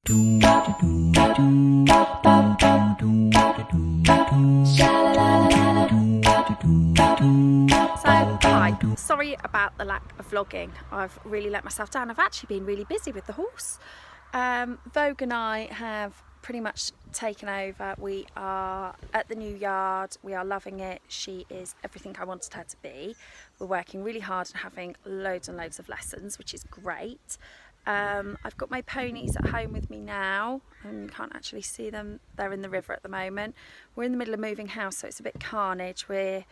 Hi, sorry about the lack of vlogging. I've really let myself down. I've actually been really busy with the horse. Vogue and I have pretty much taken over. We are at the new yard. We are loving it. She is everything I wanted her to be. We're working really hard and having loads and loads of lessons, which is great. I've got my ponies at home with me now, and you can't actually see them. They're in the river at the moment. We're in the middle of moving house, so it's a bit carnage. We're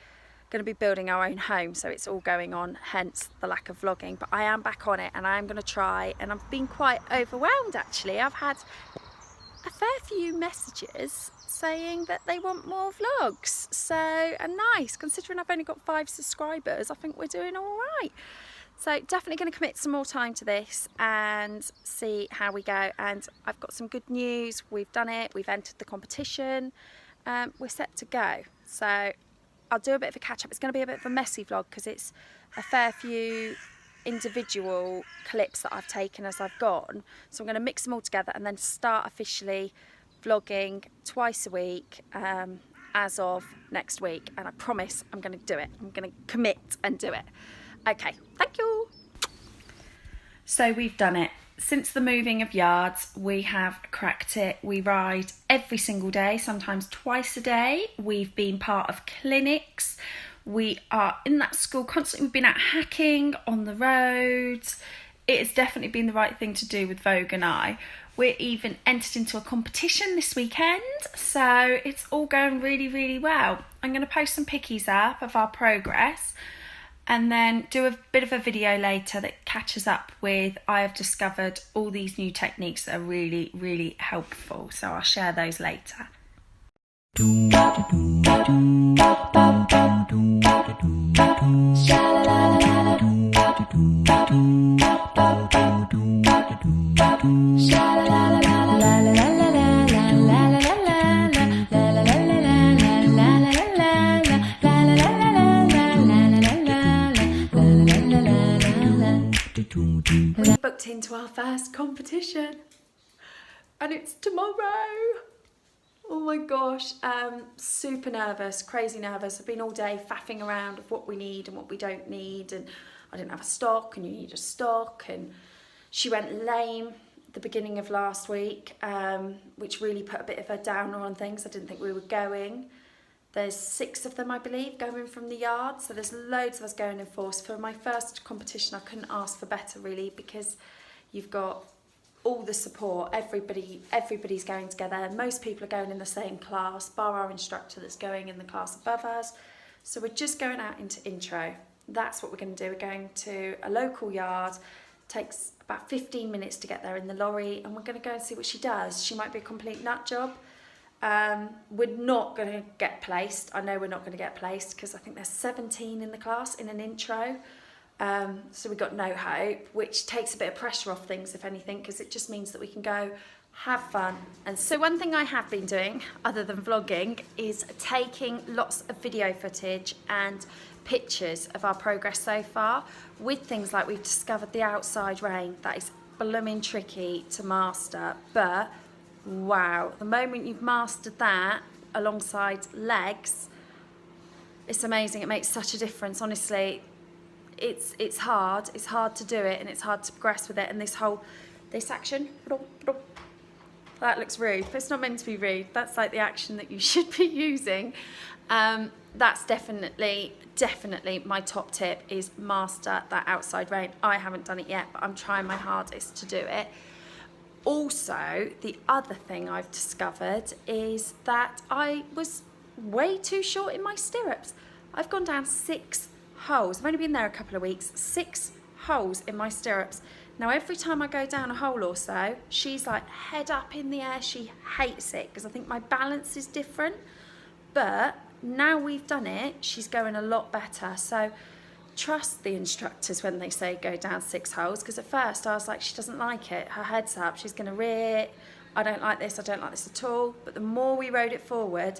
going to be building our own home, so it's all going on, hence the lack of vlogging. But I am back on it, and I am going to try, and I've been quite overwhelmed actually. I've had a fair few messages saying that they want more vlogs, so and nice, considering I've only got 5 subscribers. I think we're doing all right. So definitely going to commit some more time to this and see how we go. And I've got some good news. We've done it. We've entered the competition. We're set to go. So I'll do a bit of a catch up. It's going to be a bit of a messy vlog because it's a fair few individual clips that I've taken as I've gone. So I'm going to mix them all together and then start officially vlogging twice a week as of next week. And I promise I'm going to do it. I'm going to commit and do it. Okay, thank you. So we've done it. Since the moving of yards, we have cracked it. We ride every single day, sometimes twice a day. We've been part of clinics. We are in that school constantly. We've been out hacking on the roads. It has definitely been the right thing to do with Vogue and I. We're even entered into a competition this weekend, so it's all going really, really well. I'm going to post some pickies up of our progress, and then do a bit of a video later that catches up with I have discovered all these new techniques that are really, really helpful. So I'll share those later. We've booked into our first competition and it's tomorrow. Oh my gosh, super nervous, crazy nervous. I've been all day faffing around of what we need and what we don't need, and I didn't have a stock and you need a stock, and she went lame at the beginning of last week, which really put a bit of a downer on things. I didn't think we were going. There's 6 of them, I believe, going from the yard, so there's loads of us going in force. For my first competition, I couldn't ask for better really, because you've got all the support, everybody's going together. Most people are going in the same class, bar our instructor that's going in the class above us. So we're just going out into intro. That's what we're going to do. We're going to a local yard. Takes about 15 minutes to get there in the lorry, and we're going to go and see what she does. She might be a complete nut job. We're not going to get placed. I know we're not going to get placed because I think there's 17 in the class in an intro. So we've got no hope, which takes a bit of pressure off things, if anything, because it just means that we can go have fun. And so one thing I have been doing, other than vlogging, is taking lots of video footage and pictures of our progress so far, with things like we've discovered the outside rein. That is blooming tricky to master, but wow, the moment you've mastered that alongside legs, it's amazing. It makes such a difference, honestly. It's hard to do it, and it's hard to progress with it. And this action, that looks rude, but it's not meant to be rude. That's like the action that you should be using. That's definitely my top tip, is master that outside rein. I haven't done it yet, but I'm trying my hardest to do it. Also, the other thing I've discovered is that I was way too short in my stirrups. I've gone down 6 holes. I've only been there a couple of weeks. 6 holes in my stirrups. Now every time I go down a hole or so, she's like head up in the air. She hates it because I think my balance is different. But now we've done it, she's going a lot better. So trust the instructors when they say go down 6 holes, because at first I was like, she doesn't like it. Her head's up. She's going to rear it. I don't like this. I don't like this at all. But the more we rode it forward,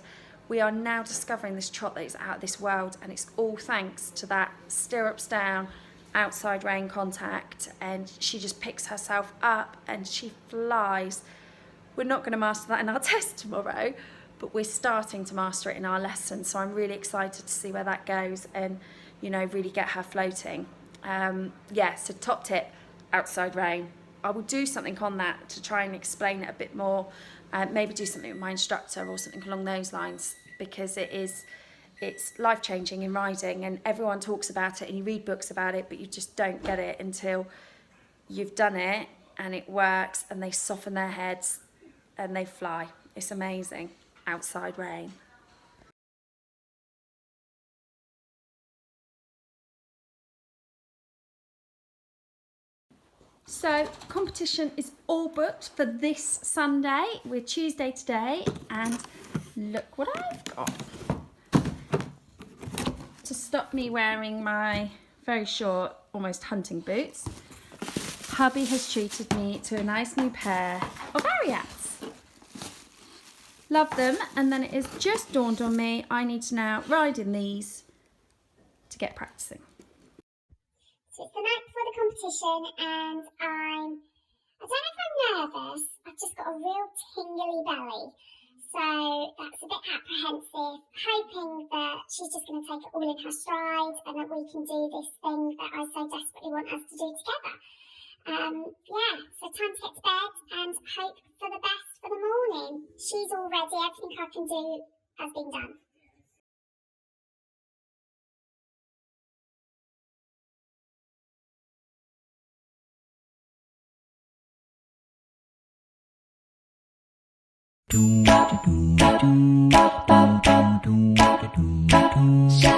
we are now discovering this trot that is out of this world, and it's all thanks to that stirrups down, outside rein contact, and she just picks herself up and she flies. we're not going to master that in our test tomorrow, but we're starting to master it in our lesson. So I'm really excited to see where that goes and, you know, really get her floating. Yeah, so top tip, outside rain. I will do something on that to try and explain it a bit more. Maybe do something with my instructor or something along those lines, because it's life-changing in riding, and everyone talks about it and you read books about it, but you just don't get it until you've done it and it works and they soften their heads and they fly. It's amazing. Outside rain. So competition is all booked for this Sunday. We're Tuesday today, and look what I've got. To stop me wearing my very short, almost hunting boots, hubby has treated me to a nice new pair of Ariats. Love them, and then it has just dawned on me I need to now ride in these to get practicing. So it's the night before the competition, and I don't know if I'm nervous, I've just got a real tingly belly. So that's a bit apprehensive, hoping that she's just going to take it all in her stride and that we can do this thing that I so desperately want us to do together. Yeah, so time to get to bed and hope for the best for the morning. She's all ready, everything I can do has been done. Do do do do do do do do do.